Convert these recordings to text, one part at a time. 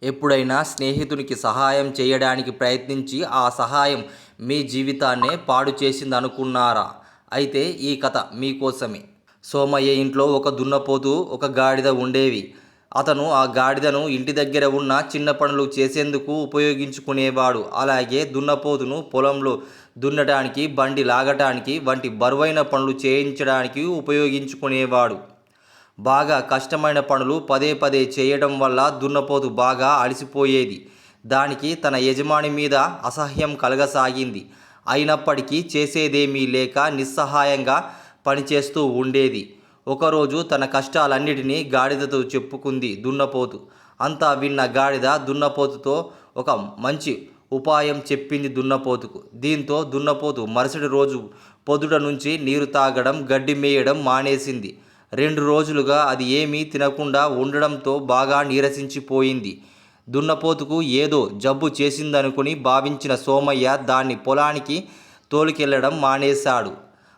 ఎప్పుడైనా స్నేహితునికి సహాయం చేయడానికి ప్రయత్నించి ఆ సహాయం మీ జీవితాన్నే పాడు చేసిందనుకున్నారా? అయితే ఈ కథ మీకోసమే. సోమయ్య ఇంట్లో ఒక దున్నపోతు, ఒక గాడిద ఉండేవి. అతను ఆ గాడిదను ఇంటి దగ్గర ఉన్న చిన్న పనులు చేసేందుకు ఉపయోగించుకునేవాడు. అలాగే దున్నపోతును పొలంలో దున్నటానికి, బండి లాగటానికి వంటి బరువైన పనులు చేయించడానికి ఉపయోగించుకునేవాడు. బాగా కష్టమైన పనులు పదే పదే చేయడం వల్ల దున్నపోతు బాగా అలసిపోయేది. దానికి తన యజమాని మీద అసహ్యం కలగసాగింది. అయినప్పటికీ చేసేదేమీ లేక నిస్సహాయంగా పనిచేస్తూ ఉండేది. ఒకరోజు తన కష్టాలన్నిటినీ గాడిదతో చెప్పుకుంది దున్నపోతు. అంతా విన్న గాడిద దున్నపోతుతో ఒక మంచి ఉపాయం చెప్పింది దున్నపోతుకు. దీంతో దున్నపోతు మరుసటి రోజు పొద్దుట నుంచి నీరు తాగడం, గడ్డి మేయడం మానేసింది. 2 రోజులుగా అది ఏమీ తినకుండా ఉండడంతో బాగా నీరసించిపోయింది. దున్నపోతుకు ఏదో జబ్బు చేసిందనుకుని భావించిన సోమయ్య దాన్ని పొలానికి తోలుకెళ్లడం మానేశాడు.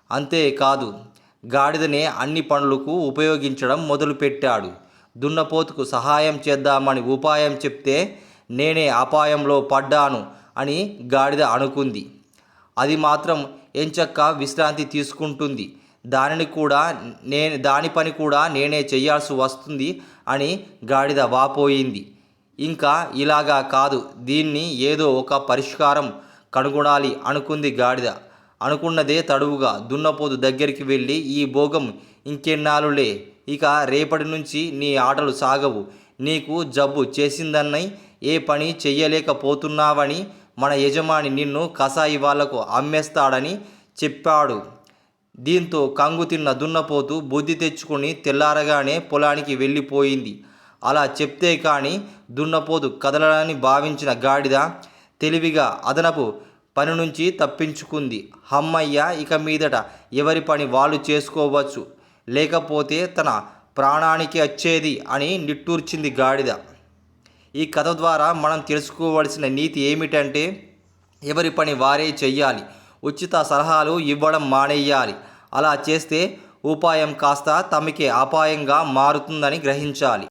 అంతేకాదు, గాడిదనే అన్ని పనులకు ఉపయోగించడం మొదలుపెట్టాడు. దున్నపోతుకు సహాయం చేద్దామని ఉపాయం చెప్తే నేనే అపాయంలో పడ్డాను అని గాడిద అనుకుంది. అది మాత్రం ఎంచక్కా విశ్రాంతి తీసుకుంటుంది. దాని పని కూడా నేనే చేయాల్సి వస్తుంది అని గాడిద వాపోయింది. ఇంకా ఇలాగా కాదు, దీన్ని ఏదో ఒక పరిష్కారం కనుగొనాలి అనుకుంది గాడిద. అనుకున్నదే తడువుగా దున్నపోతు దగ్గరికి వెళ్ళి, ఈ భోగం ఇంకెన్నాళ్ళులే, ఇక రేపటి నుంచి నీ ఆటలు సాగవు. నీకు జబ్బు చేసిందన్నై ఏ పని చెయ్యలేకపోతున్నావని మన యజమాని నిన్ను కసాయి వాళ్లకు అమ్మేస్తాడని చెప్పాడు. దీంతో కంగుతిన్న దున్నపోతు బుద్ధి తెచ్చుకుని తెల్లారగానే పొలానికి వెళ్ళిపోయింది. అలా చెప్తే కానీ దున్నపోతు కదలనని భావించిన గాడిద తెలివిగా అదనపు పని నుంచి తప్పించుకుంది. హమ్మయ్య, ఇక మీదట ఎవరి పని వాళ్ళు చేసుకోవచ్చు, లేకపోతే తన ప్రాణానికి వచ్చేది అని నిట్టూర్చింది గాడిద. ఈ కథ ద్వారా మనం తెలుసుకోవలసిన నీతి ఏమిటంటే, ఎవరి పని వారే చెయ్యాలి. ఉచిత సలహాలు ఇవ్వడం మానేయాలి. అలా చేస్తే ఉపాయం కాస్త తమకే అపాయంగా మారుతుందని గ్రహించాలి.